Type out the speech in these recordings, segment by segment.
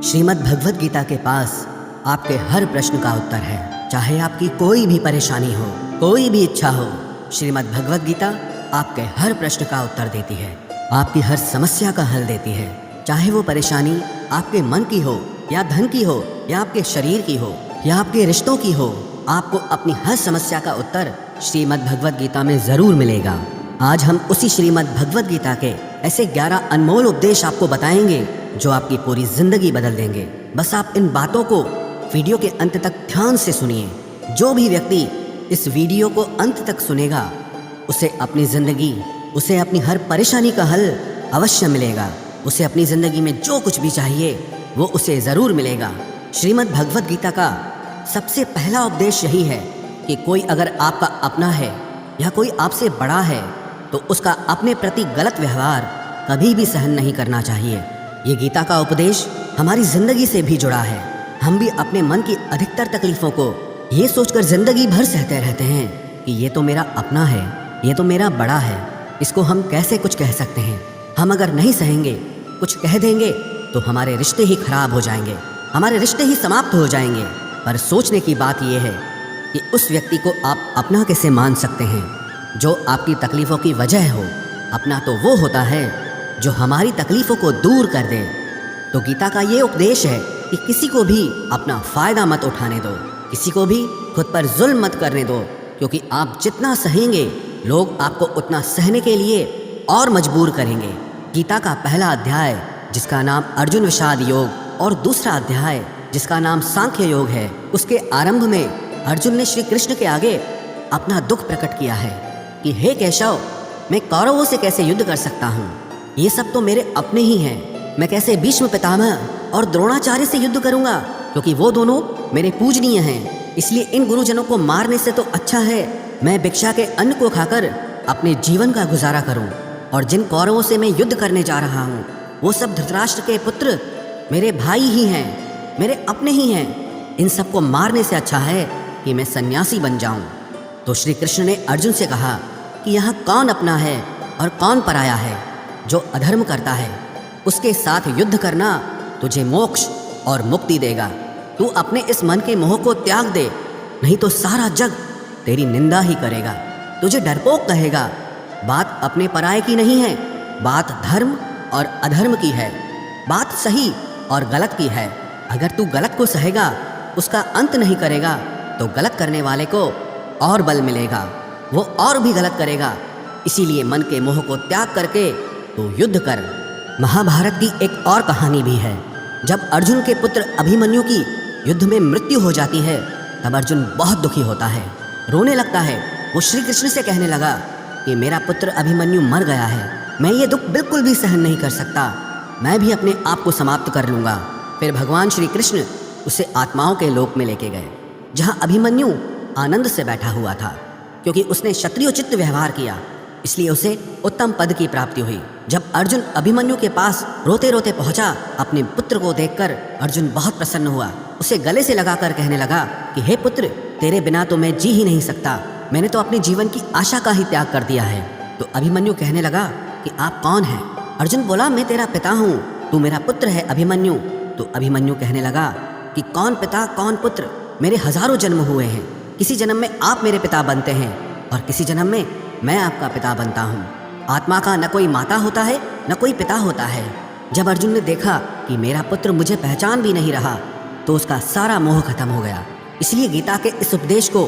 श्रीमद् भगवद गीता के पास आपके हर प्रश्न का उत्तर है। चाहे आपकी कोई भी परेशानी हो, कोई भी इच्छा हो, श्रीमद् भगवद गीता आपके हर प्रश्न का उत्तर देती है, आपकी हर समस्या का हल देती है। चाहे वो परेशानी आपके मन की हो, या धन की हो, या आपके शरीर की हो, या आपके रिश्तों की हो, आपको अपनी हर समस्या का उत्तर श्रीमद् भगवद गीता में ज़रूर मिलेगा। आज हम उसी श्रीमद् भगवद गीता के ऐसे 11 अनमोल उपदेश आपको बताएंगे जो आपकी पूरी जिंदगी बदल देंगे। बस आप इन बातों को वीडियो के अंत तक ध्यान से सुनिए। जो भी व्यक्ति इस वीडियो को अंत तक सुनेगा उसे अपनी जिंदगी, उसे अपनी हर परेशानी का हल अवश्य मिलेगा। उसे अपनी जिंदगी में जो कुछ भी चाहिए वो उसे ज़रूर मिलेगा। श्रीमद् भगवद गीता का सबसे पहला उपदेश यही है कि कोई अगर आपका अपना है या कोई आपसे बड़ा है तो उसका अपने प्रति गलत व्यवहार कभी भी सहन नहीं करना चाहिए। ये गीता का उपदेश हमारी ज़िंदगी से भी जुड़ा है। हम भी अपने मन की अधिकतर तकलीफ़ों को ये सोचकर ज़िंदगी भर सहते रहते हैं कि ये तो मेरा अपना है, ये तो मेरा बड़ा है, इसको हम कैसे कुछ कह सकते हैं। हम अगर नहीं सहेंगे, कुछ कह देंगे तो हमारे रिश्ते ही खराब हो जाएंगे, हमारे रिश्ते ही समाप्त हो जाएंगे। पर सोचने की बात यह है कि उस व्यक्ति को आप अपना कैसे मान सकते हैं जो आपकी तकलीफ़ों की वजह हो। अपना तो वो होता है जो हमारी तकलीफ़ों को दूर कर दे। तो गीता का ये उपदेश है कि किसी को भी अपना फ़ायदा मत उठाने दो, किसी को भी खुद पर जुल्म मत करने दो, क्योंकि आप जितना सहेंगे लोग आपको उतना सहने के लिए और मजबूर करेंगे। गीता का पहला अध्याय जिसका नाम अर्जुन विषाद योग और दूसरा अध्याय जिसका नाम सांख्य योग है, उसके आरंभ में अर्जुन ने श्री कृष्ण के आगे अपना दुख प्रकट किया है कि हे केशव, मैं कौरवों से कैसे युद्ध कर सकता हूँ, ये सब तो मेरे अपने ही हैं। मैं कैसे भीष्म पितामह और द्रोणाचार्य से युद्ध करूँगा, क्योंकि वो दोनों मेरे पूजनीय हैं। इसलिए इन गुरुजनों को मारने से तो अच्छा है मैं भिक्षा के अन्न को खाकर अपने जीवन का गुजारा करूँ। और जिन कौरवों से मैं युद्ध करने जा रहा हूँ वो सब धृतराष्ट्र के पुत्र मेरे भाई ही हैं, मेरे अपने ही हैं। इन सबको मारने से अच्छा है कि मैं सन्यासी बन जाऊँ। तो श्री कृष्ण ने अर्जुन से कहा कि यहाँ कौन अपना है और कौन पराया है। जो अधर्म करता है उसके साथ युद्ध करना तुझे मोक्ष और मुक्ति देगा। तू अपने इस मन के मोह को त्याग दे, नहीं तो सारा जग तेरी निंदा ही करेगा, तुझे डरपोक कहेगा। बात अपने पराये की नहीं है, बात धर्म और अधर्म की है, बात सही और गलत की है। अगर तू गलत को सहेगा, उसका अंत नहीं करेगा, तो गलत करने वाले को और बल मिलेगा, वो और भी गलत करेगा। इसीलिए मन के मोह को त्याग करके तू युद्ध कर। महाभारत की एक और कहानी भी है। जब अर्जुन के पुत्र अभिमन्यु की युद्ध में मृत्यु हो जाती है तब अर्जुन बहुत दुखी होता है, रोने लगता है। वो श्री कृष्ण से कहने लगा कि मेरा पुत्र अभिमन्यु मर गया है, मैं ये दुख बिल्कुल भी सहन नहीं कर सकता, मैं भी अपने आप को समाप्त कर लूँगा। फिर भगवान श्री कृष्ण उसे आत्माओं के लोक में लेके गए, जहाँ अभिमन्यु आनंद से बैठा हुआ था। क्योंकि उसने क्षत्रियोचित व्यवहार किया इसलिए उसे उत्तम पद की प्राप्ति हुई। जब अर्जुन अभिमन्यु के पास रोते रोते पहुंचा, अपने पुत्र को देखकर अर्जुन बहुत प्रसन्न हुआ। उसे गले से लगाकर कहने लगा कि हे पुत्र, तेरे बिना तो मैं जी ही नहीं सकता, मैंने तो अपने जीवन की आशा का ही त्याग कर दिया है। तो अभिमन्यु कहने लगा कि आप कौन हैं? अर्जुन बोला, मैं तेरा पिता हूँ, तू मेरा पुत्र है अभिमन्यु। तो अभिमन्यु कहने लगा कि कौन पिता कौन पुत्र, मेरे हजारों जन्म हुए हैं, किसी जन्म में आप मेरे पिता बनते हैं और किसी जन्म में मैं आपका पिता बनता हूँ। आत्मा का न कोई माता होता है न कोई पिता होता है। जब अर्जुन ने देखा कि मेरा पुत्र मुझे पहचान भी नहीं रहा तो उसका सारा मोह खत्म हो गया। इसलिए गीता के इस उपदेश को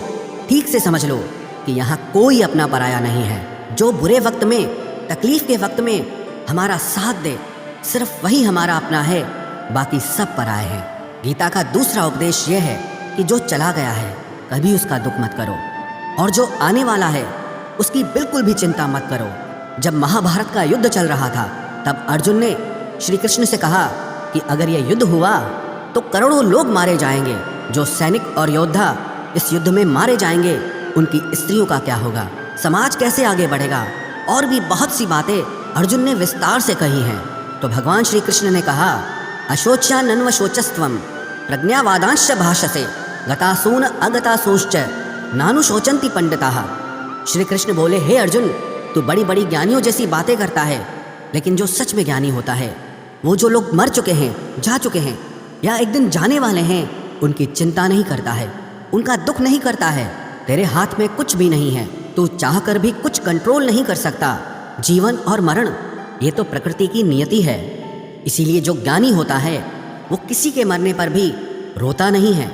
ठीक से समझ लो कि यहाँ कोई अपना पराया नहीं है। जो बुरे वक्त में, तकलीफ के वक्त में हमारा साथ दे, सिर्फ वही हमारा अपना है, बाकी सब पराए हैं। गीता का दूसरा उपदेश यह है कि जो चला गया है कभी उसका दुख मत करो, और जो आने वाला है उसकी बिल्कुल भी चिंता मत करो। जब महाभारत का युद्ध चल रहा था तब अर्जुन ने श्री कृष्ण से कहा कि अगर यह युद्ध हुआ तो करोड़ों लोग मारे जाएंगे। जो सैनिक और योद्धा इस युद्ध में मारे जाएंगे उनकी स्त्रियों का क्या होगा, समाज कैसे आगे बढ़ेगा। और भी बहुत सी बातें अर्जुन ने विस्तार से कही हैं। तो भगवान श्री कृष्ण ने कहा, अशोच्यानन्वशोचस्त्वं प्रज्ञावादांश्च भाषसे गतासून अगतासूश्च नानुशोचन्ति पंडिताः। श्री कृष्ण बोले, हे अर्जुन, तू बड़ी बड़ी ज्ञानियों जैसी बातें करता है, लेकिन जो सच में ज्ञानी होता है, वो जो लोग मर चुके हैं, जा चुके हैं, या एक दिन जाने वाले हैं, उनकी चिंता नहीं करता है, उनका दुख नहीं करता है। तेरे हाथ में कुछ भी नहीं है, तू चाहकर भी कुछ कंट्रोल नहीं कर सकता। जीवन और मरण ये तो प्रकृति की नियति है। इसीलिए जो ज्ञानी होता है वो किसी के मरने पर भी रोता नहीं है।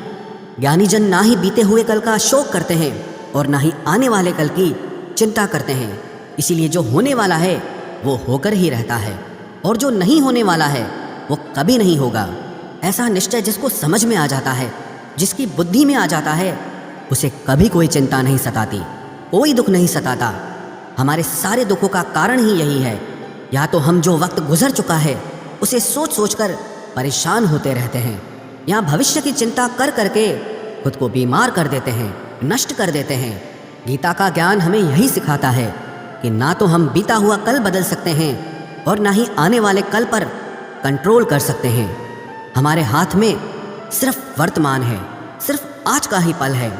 ज्ञानी जन ना ही बीते हुए कल का शोक करते हैं और ना ही आने वाले कल की चिंता करते हैं। इसीलिए जो होने वाला है वो होकर ही रहता है और जो नहीं होने वाला है वो कभी नहीं होगा। ऐसा निश्चय जिसको समझ में आ जाता है, जिसकी बुद्धि में आ जाता है, उसे कभी कोई चिंता नहीं सताती, कोई दुख नहीं सताता। हमारे सारे दुखों का कारण ही यही है। या तो हम जो वक्त गुजर चुका है उसे सोच सोच कर परेशान होते रहते हैं, या भविष्य की चिंता कर करके खुद को बीमार कर देते हैं, नष्ट कर देते हैं। गीता का ज्ञान हमें यही सिखाता है कि ना तो हम बीता हुआ कल बदल सकते हैं और ना ही आने वाले कल पर कंट्रोल कर सकते हैं। हमारे हाथ में सिर्फ वर्तमान है, सिर्फ आज का ही पल है।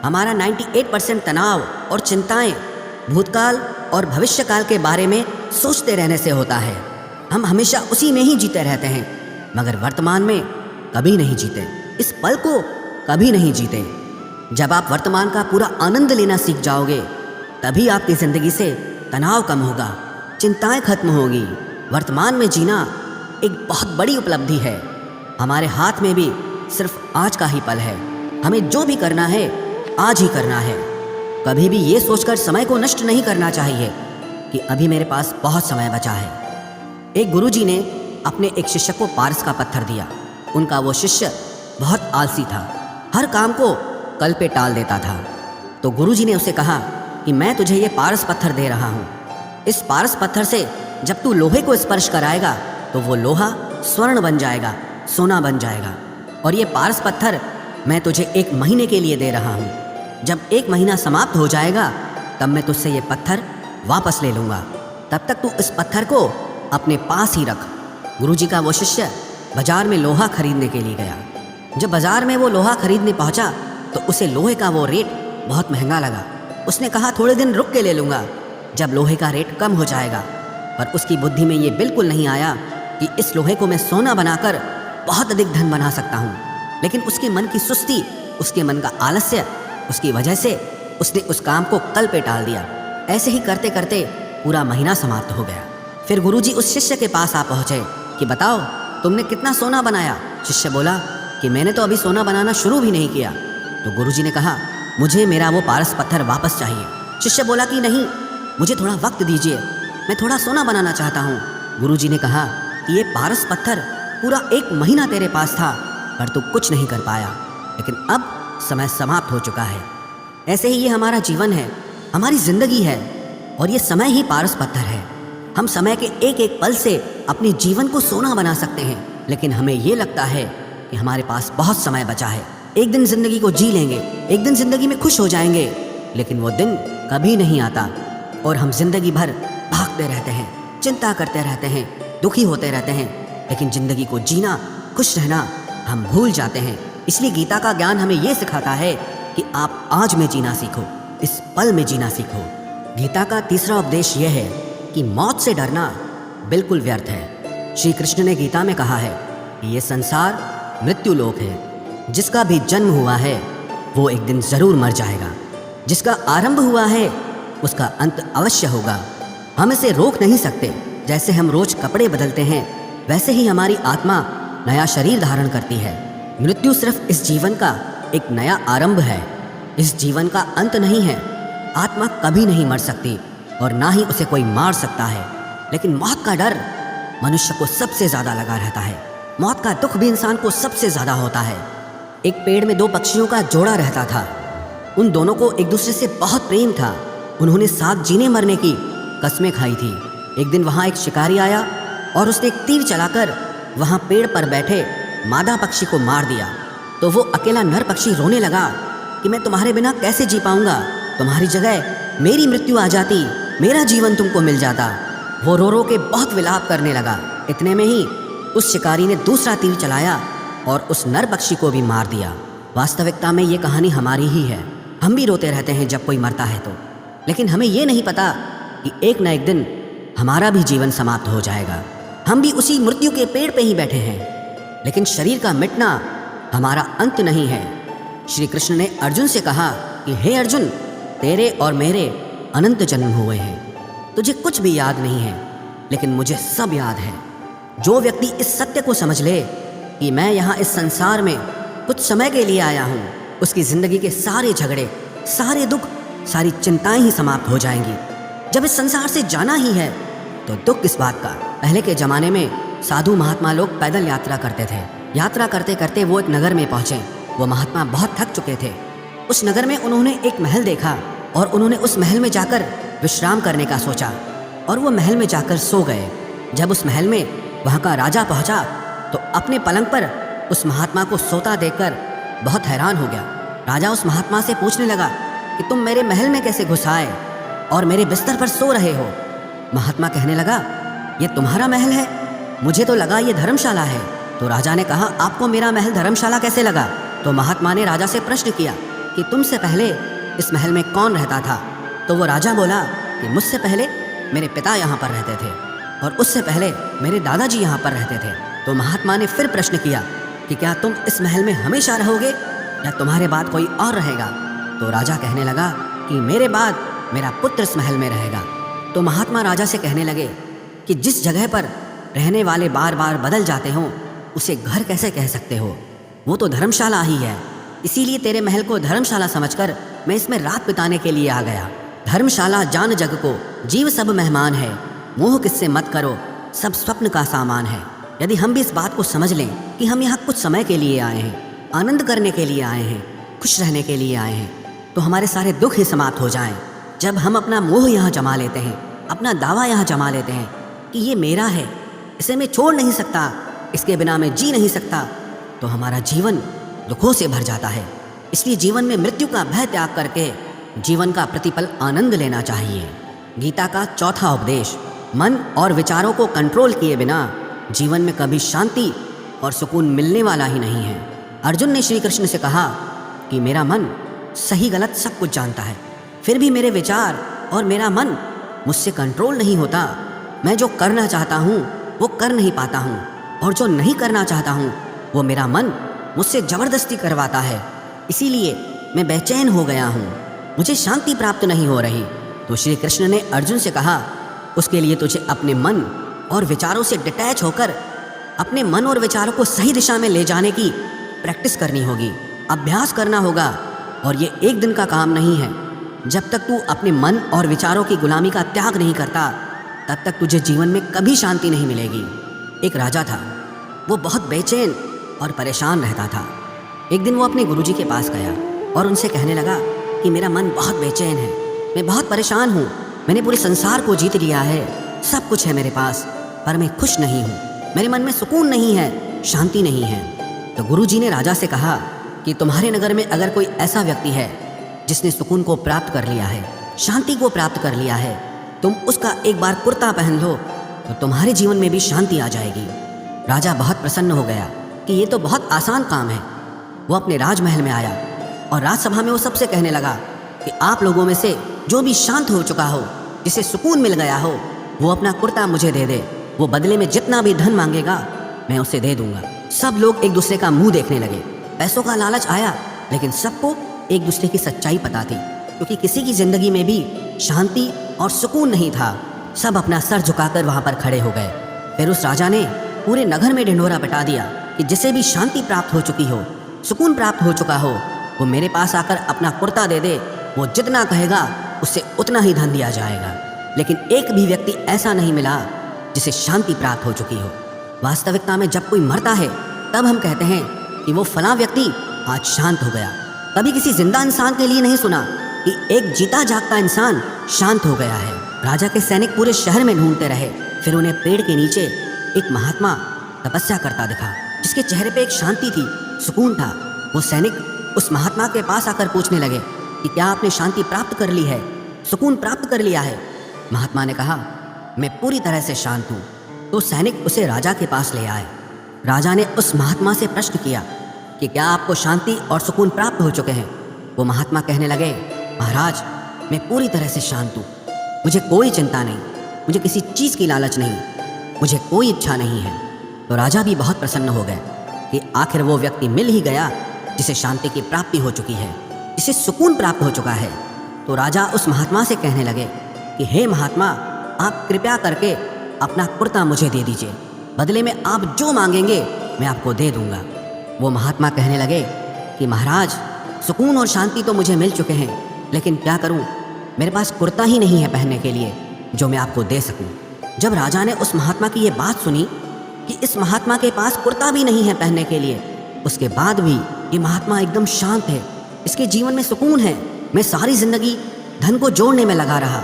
हमारा 98% तनाव और चिंताएं भूतकाल और भविष्यकाल के बारे में सोचते रहने से होता है। हम हमेशा उसी में ही जीते रहते हैं, मगर वर्तमान में कभी नहीं जीते, इस पल को कभी नहीं जीते। जब आप वर्तमान का पूरा आनंद लेना सीख जाओगे, तभी आपकी ज़िंदगी से तनाव कम होगा, चिंताएं खत्म होगी। वर्तमान में जीना एक बहुत बड़ी उपलब्धि है। हमारे हाथ में भी सिर्फ आज का ही पल है। हमें जो भी करना है आज ही करना है। कभी भी ये सोचकर समय को नष्ट नहीं करना चाहिए कि अभी मेरे पास बहुत समय बचा है। एक गुरुजी ने अपने एक शिष्य को पारस का पत्थर दिया। उनका वो शिष्य बहुत आलसी था, हर काम को कल पे टाल देता था। तो गुरुजी ने उसे कहा कि मैं तुझे ये पारस पत्थर दे रहा हूँ। इस पारस पत्थर से जब तू लोहे को स्पर्श कराएगा तो वो लोहा स्वर्ण बन जाएगा, सोना बन जाएगा। और ये पारस पत्थर मैं तुझे 1 महीने के लिए दे रहा हूँ। जब 1 महीना समाप्त हो जाएगा तब मैं तुझसे ये पत्थर वापस ले लूँगा। तब तक तू इस पत्थर को अपने पास ही रख। गुरुजी का वो शिष्य बाजार में लोहा खरीदने के लिए गया। जब बाजार में वो लोहा खरीदने पहुंचा तो उसे लोहे का वो रेट बहुत महंगा लगा। उसने कहा थोड़े दिन रुक के ले लूँगा, जब लोहे का रेट कम हो जाएगा। पर उसकी बुद्धि में ये बिल्कुल नहीं आया कि इस लोहे को मैं सोना बनाकर बहुत अधिक धन बना सकता हूँ। लेकिन उसके मन की सुस्ती, उसके मन का आलस्य, उसकी वजह से उसने उस काम को कल पे टाल दिया। ऐसे ही करते करते पूरा महीना समाप्त हो गया। फिर गुरुजी उस शिष्य के पास आ पहुँचे कि बताओ तुमने कितना सोना बनाया। शिष्य बोला कि मैंने तो अभी सोना बनाना शुरू भी नहीं किया। तो गुरुजी ने कहा मुझे मेरा वो पारस पत्थर वापस चाहिए। शिष्य बोला कि नहीं, मुझे थोड़ा वक्त दीजिए, मैं थोड़ा सोना बनाना चाहता हूँ। गुरुजी ने कहा कि ये पारस पत्थर पूरा 1 महीना तेरे पास था पर तू कुछ नहीं कर पाया, लेकिन अब समय समाप्त हो चुका है। ऐसे ही ये हमारा जीवन है, हमारी जिंदगी है और ये समय ही पारस पत्थर है। हम समय के एक एक पल से अपने जीवन को सोना बना सकते हैं, लेकिन हमें ये लगता है कि हमारे पास बहुत समय बचा है, एक दिन जिंदगी को जी लेंगे, एक दिन जिंदगी में खुश हो जाएंगे। लेकिन वो दिन कभी नहीं आता और हम जिंदगी भर भागते रहते हैं, चिंता करते रहते हैं, दुखी होते रहते हैं, लेकिन जिंदगी को जीना, खुश रहना हम भूल जाते हैं। इसलिए गीता का ज्ञान हमें ये सिखाता है कि आप आज में जीना सीखो, इस पल में जीना सीखो। गीता का तीसरा उपदेश यह है कि मौत से डरना बिल्कुल व्यर्थ है। श्री कृष्ण ने गीता में कहा है कि ये संसार मृत्यु लोक है। जिसका भी जन्म हुआ है वो एक दिन जरूर मर जाएगा। जिसका आरंभ हुआ है उसका अंत अवश्य होगा। हम इसे रोक नहीं सकते। जैसे हम रोज कपड़े बदलते हैं वैसे ही हमारी आत्मा नया शरीर धारण करती है। मृत्यु सिर्फ इस जीवन का एक नया आरंभ है, इस जीवन का अंत नहीं है। आत्मा कभी नहीं मर सकती और ना ही उसे कोई मार सकता है। लेकिन मौत का डर मनुष्य को सबसे ज्यादा लगा रहता है। मौत का दुख भी इंसान को सबसे ज्यादा होता है। एक पेड़ में 2 पक्षियों का जोड़ा रहता था। उन दोनों को एक दूसरे से बहुत प्रेम था। उन्होंने साथ जीने मरने की कस्में खाई थी। एक दिन वहाँ एक शिकारी आया और उसने एक तीर चलाकर वहाँ पेड़ पर बैठे मादा पक्षी को मार दिया। तो वो अकेला नर पक्षी रोने लगा कि मैं तुम्हारे बिना कैसे जी पाऊंगा, तुम्हारी जगह मेरी मृत्यु आ जाती, मेरा जीवन तुमको मिल जाता। वो रो रो के बहुत विलाप करने लगा। इतने में ही उस शिकारी ने दूसरा तीर चलाया और उस नर पक्षी को भी मार दिया। वास्तविकता में ये कहानी हमारी ही है। हम भी रोते रहते हैं जब कोई मरता है तो, लेकिन हमें ये नहीं पता कि एक न एक दिन हमारा भी जीवन समाप्त हो जाएगा। हम भी उसी मृत्यु के पेड़ पे ही बैठे हैं, लेकिन शरीर का मिटना हमारा अंत नहीं है। श्री कृष्ण ने अर्जुन से कहा कि हे अर्जुन, तेरे और मेरे अनंत जन्म हुए हैं, तुझे कुछ भी याद नहीं है, लेकिन मुझे सब याद है। जो व्यक्ति इस सत्य को समझ ले कि मैं यहाँ इस संसार में कुछ समय के लिए आया हूँ, उसकी ज़िंदगी के सारे झगड़े, सारे दुख, सारी चिंताएं ही समाप्त हो जाएंगी। जब इस संसार से जाना ही है तो दुख किस बात का। पहले के ज़माने में साधु महात्मा लोग पैदल यात्रा करते थे। यात्रा करते करते वो एक नगर में पहुँचे। वो महात्मा बहुत थक चुके थे। उस नगर में उन्होंने एक महल देखा और उन्होंने उस महल में जाकर विश्राम करने का सोचा और वो महल में जाकर सो गए। जब उस महल में वहाँ का राजा पहुँचा तो अपने पलंग पर उस महात्मा को सोता देखकर बहुत हैरान हो गया। राजा उस महात्मा से पूछने लगा कि तुम मेरे महल में कैसे घुस आए और मेरे बिस्तर पर सो रहे हो। महात्मा कहने लगा, ये तुम्हारा महल है? मुझे तो लगा ये धर्मशाला है। तो राजा ने कहा, आपको मेरा महल धर्मशाला कैसे लगा? तो महात्मा ने राजा से प्रश्न किया कि तुमसे पहले इस महल में कौन रहता था? तो वो राजा बोला कि मुझसे पहले मेरे पिता यहाँ पर रहते थे और उससे पहले मेरे दादाजी यहाँ पर रहते थे। तो महात्मा ने फिर प्रश्न किया कि क्या तुम इस महल में हमेशा रहोगे या तुम्हारे बाद कोई और रहेगा? तो राजा कहने लगा कि मेरे बाद मेरा पुत्र इस महल में रहेगा। तो महात्मा राजा से कहने लगे कि जिस जगह पर रहने वाले बार बार बदल जाते हों उसे घर कैसे कह सकते हो? वो तो धर्मशाला ही है। इसीलिए तेरे महल को धर्मशाला समझकर मैं इसमें रात बिताने के लिए आ गया। धर्मशाला जान जग को, जीव सब मेहमान है, मोह किससे मत करो, सब स्वप्न का सामान है। यदि हम भी इस बात को समझ लें कि हम यहाँ कुछ समय के लिए आए हैं, आनंद करने के लिए आए हैं, खुश रहने के लिए आए हैं, तो हमारे सारे दुख ही समाप्त हो जाएं। जब हम अपना मोह यहाँ जमा लेते हैं, अपना दावा यहाँ जमा लेते हैं कि ये मेरा है, इसे मैं छोड़ नहीं सकता, इसके बिना मैं जी नहीं सकता, तो हमारा जीवन दुखों से भर जाता है। इसलिए जीवन में मृत्यु का भय त्याग करके जीवन का प्रतिपल आनंद लेना चाहिए। गीता का चौथा उपदेश, मन और विचारों को कंट्रोल किए बिना जीवन में कभी शांति और सुकून मिलने वाला ही नहीं है। अर्जुन ने श्री कृष्ण से कहा कि मेरा मन सही गलत सब कुछ जानता है, फिर भी मेरे विचार और मेरा मन मुझसे कंट्रोल नहीं होता। मैं जो करना चाहता हूँ वो कर नहीं पाता हूँ और जो नहीं करना चाहता हूँ वो मेरा मन मुझसे ज़बरदस्ती करवाता है। इसीलिए मैं बेचैन हो गया हूँ, मुझे शांति प्राप्त नहीं हो रही। तो श्री कृष्ण ने अर्जुन से कहा, उसके लिए तुझे अपने मन और विचारों से डिटैच होकर अपने मन और विचारों को सही दिशा में ले जाने की प्रैक्टिस करनी होगी, अभ्यास करना होगा। और ये एक दिन का काम नहीं है। जब तक तू अपने मन और विचारों की गुलामी का त्याग नहीं करता, तब तक तुझे जीवन में कभी शांति नहीं मिलेगी। एक राजा था, वो बहुत बेचैन और परेशान रहता था। एक दिन वो अपने गुरुजी के पास गया और उनसे कहने लगा कि मेरा मन बहुत बेचैन है, मैं बहुत परेशान हूँ, मैंने पूरे संसार को जीत लिया है, सब कुछ है मेरे पास, पर मैं खुश नहीं हूँ, मेरे मन में सुकून नहीं है, शांति नहीं है। तो गुरुजी ने राजा से कहा कि तुम्हारे नगर में अगर कोई ऐसा व्यक्ति है जिसने सुकून को प्राप्त कर लिया है, शांति को प्राप्त कर लिया है, तुम उसका एक बार कुर्ता पहन लो तो तुम्हारे जीवन में भी शांति आ जाएगी। राजा बहुत प्रसन्न हो गया कि ये तो बहुत आसान काम है। वो अपने राजमहल में आया और राजसभा में वो सबसे कहने लगा कि आप लोगों में से जो भी शांत हो चुका हो, जिसे सुकून मिल गया हो, वो अपना कुर्ता मुझे दे दे, वो बदले में जितना भी धन मांगेगा मैं उसे दे दूंगा। सब लोग एक दूसरे का मुंह देखने लगे। पैसों का लालच आया, लेकिन सबको एक दूसरे की सच्चाई पता थी, क्योंकि किसी की जिंदगी में भी शांति और सुकून नहीं था। सब अपना सर झुकाकर वहां पर खड़े हो गए। फिर उस राजा ने पूरे नगर में ढिंढोरा पिटा दिया कि जिसे भी शांति प्राप्त हो चुकी हो, सुकून प्राप्त हो चुका हो, वो मेरे पास आकर अपना कुर्ता दे दे, वो जितना कहेगा उससे उतना ही धन दिया जाएगा। लेकिन एक भी व्यक्ति ऐसा नहीं मिला जिसे शांति प्राप्त हो चुकी हो। वास्तविकता में जब कोई मरता है तब हम कहते हैं कि वो फलां व्यक्ति आज शांत हो गया। कभी किसी जिंदा इंसान के लिए नहीं सुना कि एक जीता जागता इंसान शांत हो गया है। राजा के सैनिक पूरे शहर में ढूंढते रहे, फिर उन्हें पेड़ के नीचे एक महात्मा तपस्या करता दिखा, जिसके चेहरे पे एक शांति थी, सुकून था। वो सैनिक उस महात्मा के पास आकर पूछने लगे कि क्या आपने शांति प्राप्त कर ली है, सुकून प्राप्त कर लिया है? महात्मा ने कहा, मैं पूरी तरह से शांत हूँ। तो सैनिक उसे राजा के पास ले आए। राजा ने उस महात्मा से प्रश्न किया कि क्या आपको शांति और सुकून प्राप्त हो चुके हैं? वो महात्मा कहने लगे, महाराज, मैं पूरी तरह से शांत हूँ, मुझे कोई चिंता नहीं, मुझे किसी चीज़ की लालच नहीं, मुझे कोई इच्छा नहीं है। तो राजा भी बहुत प्रसन्न हो गए। कि आखिर वो व्यक्ति मिल ही गया जिसे शांति की प्राप्ति हो चुकी है, जिसे सुकून प्राप्त हो चुका है। तो राजा उस महात्मा से कहने लगे कि हे महात्मा, आप कृपया करके अपना कुर्ता मुझे दे दीजिए, बदले में आप जो मांगेंगे मैं आपको दे दूंगा। वो महात्मा कहने लगे कि महाराज, सुकून और शांति तो मुझे मिल चुके हैं, लेकिन क्या करूं, मेरे पास कुर्ता ही नहीं है पहनने के लिए जो मैं आपको दे सकूं। जब राजा ने उस महात्मा की ये बात सुनी कि इस महात्मा के पास कुर्ता भी नहीं है पहनने के लिए, उसके बाद भी ये महात्मा एकदम शांत है, इसके जीवन में सुकून है। मैं सारी जिंदगी धन को जोड़ने में लगा रहा,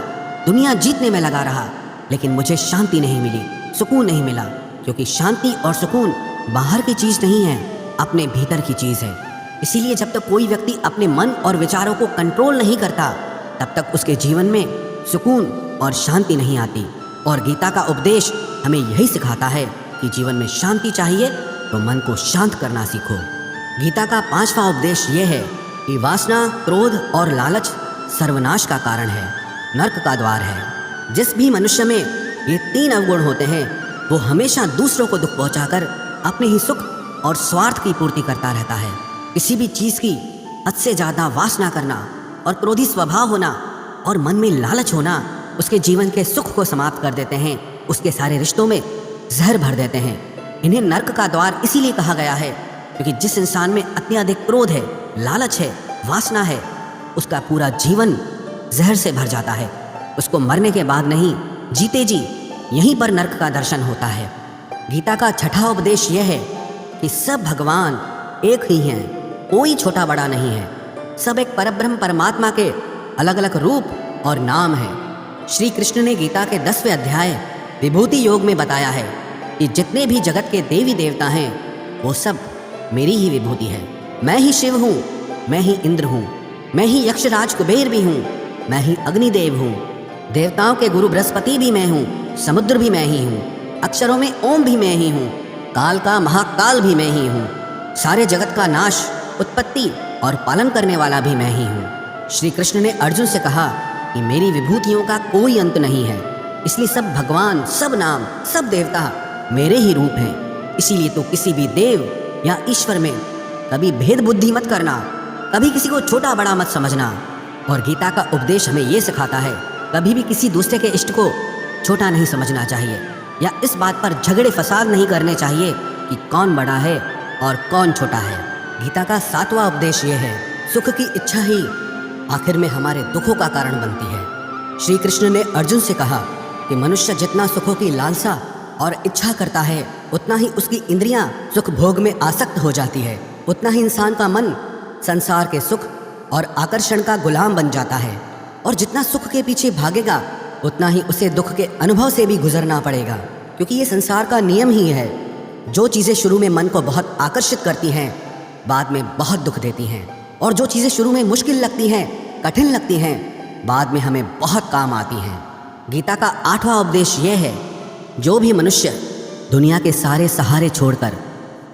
दुनिया जीतने में लगा रहा, लेकिन मुझे शांति नहीं मिली, सुकून नहीं मिला, क्योंकि शांति और सुकून बाहर की चीज़ नहीं है, अपने भीतर की चीज़ है। इसीलिए जब तक कोई व्यक्ति अपने मन और विचारों को कंट्रोल नहीं करता, तब तक उसके जीवन में सुकून और शांति नहीं आती। और गीता का उपदेश हमें यही सिखाता है कि जीवन में शांति चाहिए तो मन को शांत करना सीखो। गीता का 5वां उपदेश ये है कि वासना, क्रोध और लालच सर्वनाश का कारण है, नर्क का द्वार है। जिस भी मनुष्य में ये 3 अवगुण होते हैं, वो हमेशा दूसरों को दुख पहुंचाकर अपने ही सुख और स्वार्थ की पूर्ति करता रहता है। किसी भी चीज़ की हद से ज़्यादा वासना करना और क्रोधी स्वभाव होना और मन में लालच होना उसके जीवन के सुख को समाप्त कर देते हैं, उसके सारे रिश्तों में जहर भर देते हैं। इन्हें नर्क का द्वार इसीलिए कहा गया है क्योंकि जिस इंसान में अत्यधिक क्रोध है, लालच है, वासना है, उसका पूरा जीवन जहर से भर जाता है। उसको मरने के बाद नहीं, जीते जी यहीं पर नर्क का दर्शन होता है। गीता का 6वां उपदेश यह है कि सब भगवान एक ही हैं, कोई छोटा बड़ा नहीं है। सब एक परब्रह्म परमात्मा के अलग अलग रूप और नाम हैं। श्री कृष्ण ने गीता के 10वें अध्याय विभूति योग में बताया है कि जितने भी जगत के देवी देवता हैं वो सब मेरी ही विभूति है। मैं ही शिव हूँ, मैं ही इंद्र हूँ, मैं ही यक्षराज कुबेर भी हूँ, मैं ही अग्निदेव हूँ, देवताओं के गुरु बृहस्पति भी मैं हूँ, समुद्र भी मैं ही हूँ, अक्षरों में ओम भी मैं ही हूँ, काल का महाकाल भी मैं ही हूँ, सारे जगत का नाश, उत्पत्ति और पालन करने वाला भी मैं ही हूँ। श्री कृष्ण ने अर्जुन से कहा कि मेरी विभूतियों का कोई अंत नहीं है, इसलिए सब भगवान, सब नाम, सब देवता मेरे ही रूप हैं। इसीलिए तो किसी भी देव या ईश्वर में कभी भेद बुद्धि मत करना, कभी किसी को छोटा बड़ा मत समझना। और गीता का उपदेश हमें ये सिखाता है कभी भी किसी दूसरे के इष्ट को छोटा नहीं समझना चाहिए, या इस बात पर झगड़े फसाद नहीं करने चाहिए कि कौन बड़ा है और कौन छोटा है। गीता का 7वां उपदेश ये है, सुख की इच्छा ही आखिर में हमारे दुखों का कारण बनती है। श्री कृष्ण ने अर्जुन से कहा कि मनुष्य जितना सुखों की लालसा और इच्छा करता है, उतना ही उसकी इंद्रियां सुख भोग में आसक्त हो जाती है, उतना ही इंसान का मन संसार के सुख और आकर्षण का गुलाम बन जाता है। और जितना सुख के पीछे भागेगा, उतना ही उसे दुख के अनुभव से भी गुजरना पड़ेगा, क्योंकि ये संसार का नियम ही है। जो चीज़ें शुरू में मन को बहुत आकर्षित करती हैं, बाद में बहुत दुख देती हैं, और जो चीज़ें शुरू में मुश्किल लगती हैं, कठिन लगती हैं, बाद में हमें बहुत काम आती हैं। गीता का 8वां उपदेश यह है, जो भी मनुष्य दुनिया के सारे सहारे छोड़कर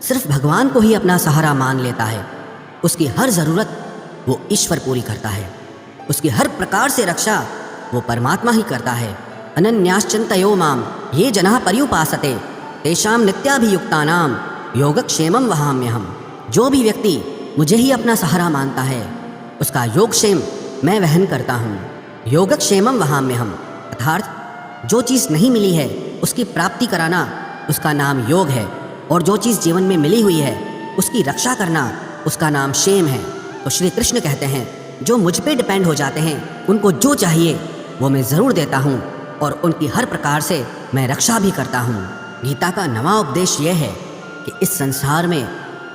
सिर्फ भगवान को ही अपना सहारा मान लेता है, उसकी हर ज़रूरत वो ईश्वर पूरी करता है, उसकी हर प्रकार से रक्षा वो परमात्मा ही करता है। अनन्याश्चिन्तयो माम ये जनाः पर्युपासते तेषां नित्याभियुक्तानां योगक्षेमं वहाम्यहम्। जो भी व्यक्ति मुझे ही अपना सहारा मानता है, उसका योगक्षेम मैं वहन करता हूँ। योगक्षेमं वहाम्यहम् अर्थात जो चीज़ नहीं मिली है उसकी प्राप्ति कराना उसका नाम योग है, और जो चीज़ जीवन में मिली हुई है उसकी रक्षा करना उसका नाम क्षेम है। तो श्री कृष्ण कहते हैं, जो मुझ पे डिपेंड हो जाते हैं उनको जो चाहिए वो मैं ज़रूर देता हूँ, और उनकी हर प्रकार से मैं रक्षा भी करता हूँ। गीता का 9वां उपदेश यह है कि इस संसार में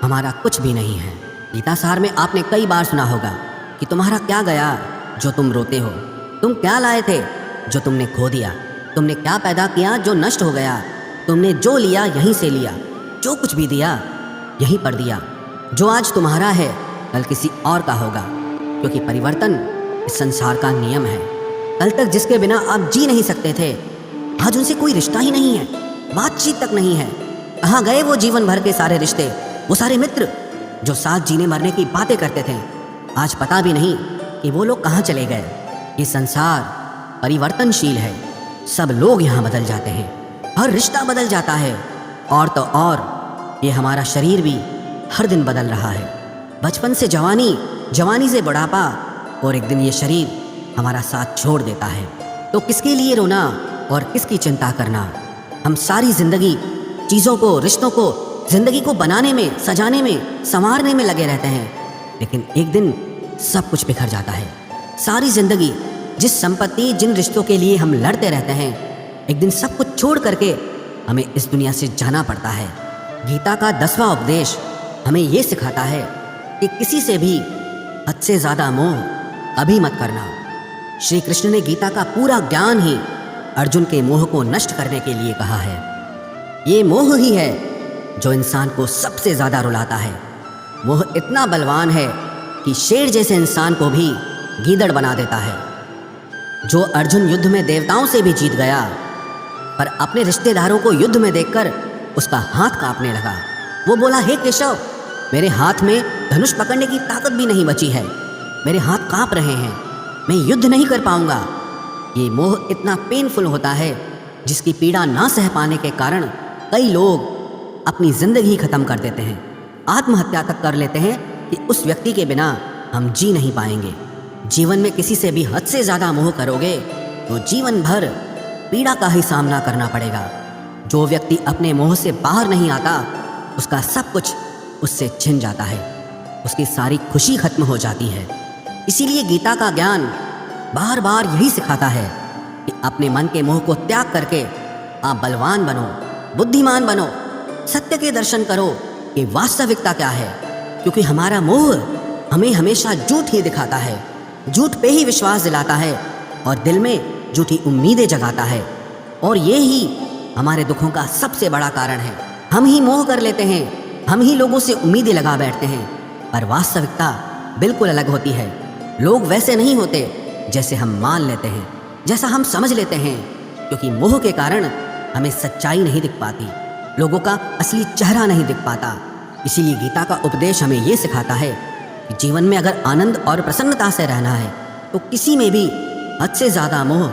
हमारा कुछ भी नहीं है। गीता सार में आपने कई बार सुना होगा कि तुम्हारा क्या गया जो तुम रोते हो, तुम क्या लाए थे जो तुमने खो दिया, तुमने क्या पैदा किया जो नष्ट हो गया, तुमने जो लिया यहीं से लिया, जो कुछ भी दिया यहीं पर दिया। जो आज तुम्हारा है कल किसी और का होगा, क्योंकि परिवर्तन इस संसार का नियम है। कल तक जिसके बिना आप जी नहीं सकते थे, आज उनसे कोई रिश्ता ही नहीं है, बातचीत तक नहीं है। कहाँ गए वो जीवन भर के सारे रिश्ते, वो सारे मित्र जो साथ जीने मरने की बातें करते थे, आज पता भी नहीं कि वो लोग कहाँ चले गए। ये संसार परिवर्तनशील है, सब लोग यहाँ बदल जाते हैं, हर रिश्ता बदल जाता है, और तो और ये हमारा शरीर भी हर दिन बदल रहा है। बचपन से जवानी, जवानी से बुढ़ापा, और एक दिन ये शरीर हमारा साथ छोड़ देता है। तो किसके लिए रोना और किसकी चिंता करना? हम सारी जिंदगी चीज़ों को, रिश्तों को, जिंदगी को बनाने में, सजाने में, संवारने में लगे रहते हैं, लेकिन एक दिन सब कुछ बिखर जाता है। सारी जिंदगी जिस संपत्ति, जिन रिश्तों के लिए हम लड़ते रहते हैं, एक दिन सब कुछ छोड़ करके हमें इस दुनिया से जाना पड़ता है। गीता का 10वां उपदेश हमें ये सिखाता है कि किसी से भी हद से ज़्यादा मोह कभी मत करना। श्री कृष्ण ने गीता का पूरा ज्ञान ही अर्जुन के मोह को नष्ट करने के लिए कहा है। ये मोह ही है जो इंसान को सबसे ज़्यादा रुलाता है। मोह इतना बलवान है कि शेर जैसे इंसान को भी गीदड़ बना देता है। जो अर्जुन युद्ध में देवताओं से भी जीत गया, पर अपने रिश्तेदारों को युद्ध में देखकर उसका हाथ कांपने लगा। वो बोला, हे केशव, मेरे हाथ में धनुष पकड़ने की ताकत भी नहीं बची है, मेरे हाथ कांप रहे हैं, मैं युद्ध नहीं कर पाऊंगा। ये मोह इतना पेनफुल होता है जिसकी पीड़ा ना सह पाने के कारण कई लोग अपनी ज़िंदगी ख़त्म कर देते हैं, आत्महत्या तक कर लेते हैं कि उस व्यक्ति के बिना हम जी नहीं पाएंगे। जीवन में किसी से भी हद से ज़्यादा मोह करोगे तो जीवन भर पीड़ा का ही सामना करना पड़ेगा। जो व्यक्ति अपने मोह से बाहर नहीं आता, उसका सब कुछ उससे छिन जाता है, उसकी सारी खुशी खत्म हो जाती है। इसीलिए गीता का ज्ञान बार बार यही सिखाता है कि अपने मन के मोह को त्याग करके आप बलवान बनो, बुद्धिमान बनो, सत्य के दर्शन करो कि वास्तविकता क्या है। क्योंकि हमारा मोह हमें हमेशा झूठ ही दिखाता है, झूठ पे ही विश्वास दिलाता है और दिल में झूठी उम्मीदें जगाता है। और ये ही हमारे दुखों का सबसे बड़ा कारण है। हम ही मोह कर लेते हैं, हम ही लोगों से उम्मीदें लगा बैठते हैं, पर वास्तविकता बिल्कुल अलग होती है। लोग वैसे नहीं होते जैसे हम मान लेते हैं, जैसा हम समझ लेते हैं, क्योंकि मोह के कारण हमें सच्चाई नहीं दिख पाती, लोगों का असली चेहरा नहीं दिख पाता। इसीलिए गीता का उपदेश हमें ये सिखाता है कि जीवन में अगर आनंद और प्रसन्नता से रहना है तो किसी में भी हद से ज़्यादा मोह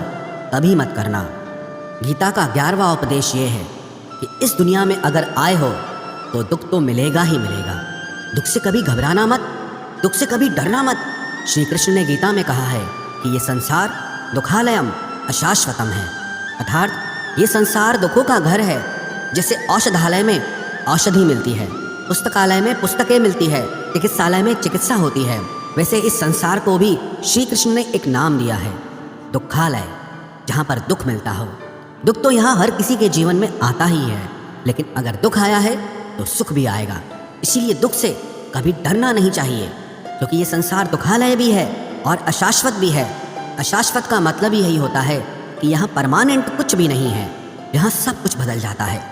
कभी मत करना। गीता का 11वां उपदेश ये है कि इस दुनिया में अगर आए हो तो दुख तो मिलेगा ही मिलेगा। दुख से कभी घबराना मत, दुख से कभी डरना मत। श्री कृष्ण ने गीता में कहा है कि ये संसार दुखालयम अशाश्वतम है, अर्थात ये संसार दुखों का घर है। जैसे औषधालय में औषधि मिलती है, पुस्तकालय में पुस्तकें मिलती है, चिकित्सालय में चिकित्सा होती है, वैसे इस संसार को भी श्री कृष्ण ने एक नाम दिया है, दुखालय, जहाँ पर दुख मिलता हो। दुख तो यहाँ हर किसी के जीवन में आता ही है, लेकिन अगर दुख आया है तो सुख भी आएगा। इसीलिए दुख से कभी डरना नहीं चाहिए, क्योंकि ये संसार दुखालय भी है और अशाश्वत भी है। अशाश्वत का मतलब यही होता है कि यहाँ परमानेंट कुछ भी नहीं है, यहाँ सब कुछ बदल जाता है।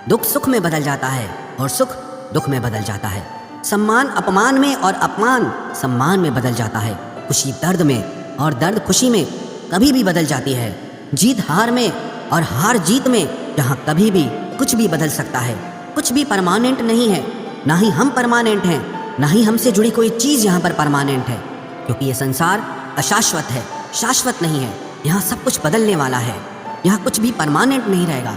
दुख सुख में बदल जाता है और सुख दुख में बदल जाता है। सम्मान अपमान में और अपमान सम्मान में बदल जाता है। खुशी दर्द में और दर्द खुशी में कभी भी बदल जाती है। जीत हार में और हार जीत में, जहाँ कभी भी कुछ भी बदल सकता है। कुछ भी परमानेंट नहीं है, ना ही हम परमानेंट हैं, ना ही हमसे जुड़ी कोई चीज़ यहाँ पर परमानेंट है, क्योंकि ये संसार अशाश्वत है, शाश्वत नहीं है। यहाँ सब कुछ बदलने वाला है, यहाँ कुछ भी परमानेंट नहीं रहेगा।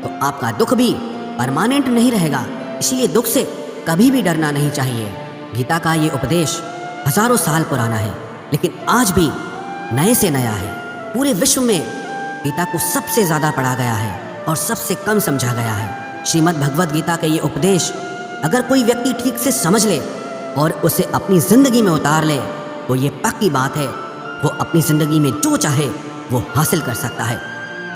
तो आपका दुख भी परमानेंट नहीं रहेगा, इसीलिए दुख से कभी भी डरना नहीं चाहिए। गीता का ये उपदेश हजारों साल पुराना है, लेकिन आज भी नए से नया है। पूरे विश्व में गीता को सबसे ज़्यादा पढ़ा गया है और सबसे कम समझा गया है। श्रीमद् भगवद गीता के ये उपदेश अगर कोई व्यक्ति ठीक से समझ ले और उसे अपनी ज़िंदगी में उतार ले तो ये पक्की बात है, वो अपनी ज़िंदगी में जो चाहे वो हासिल कर सकता है।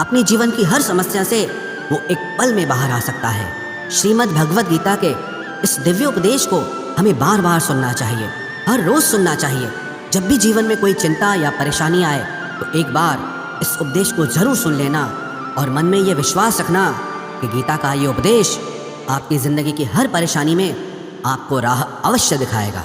अपने जीवन की हर समस्या से वो एक पल में बाहर आ सकता है। श्रीमद् भगवद गीता के इस दिव्य उपदेश को हमें बार बार सुनना चाहिए, हर रोज़ सुनना चाहिए। जब भी जीवन में कोई चिंता या परेशानी आए तो एक बार इस उपदेश को ज़रूर सुन लेना और मन में ये विश्वास रखना कि गीता का ये उपदेश आपकी ज़िंदगी की हर परेशानी में आपको राह अवश्य दिखाएगा।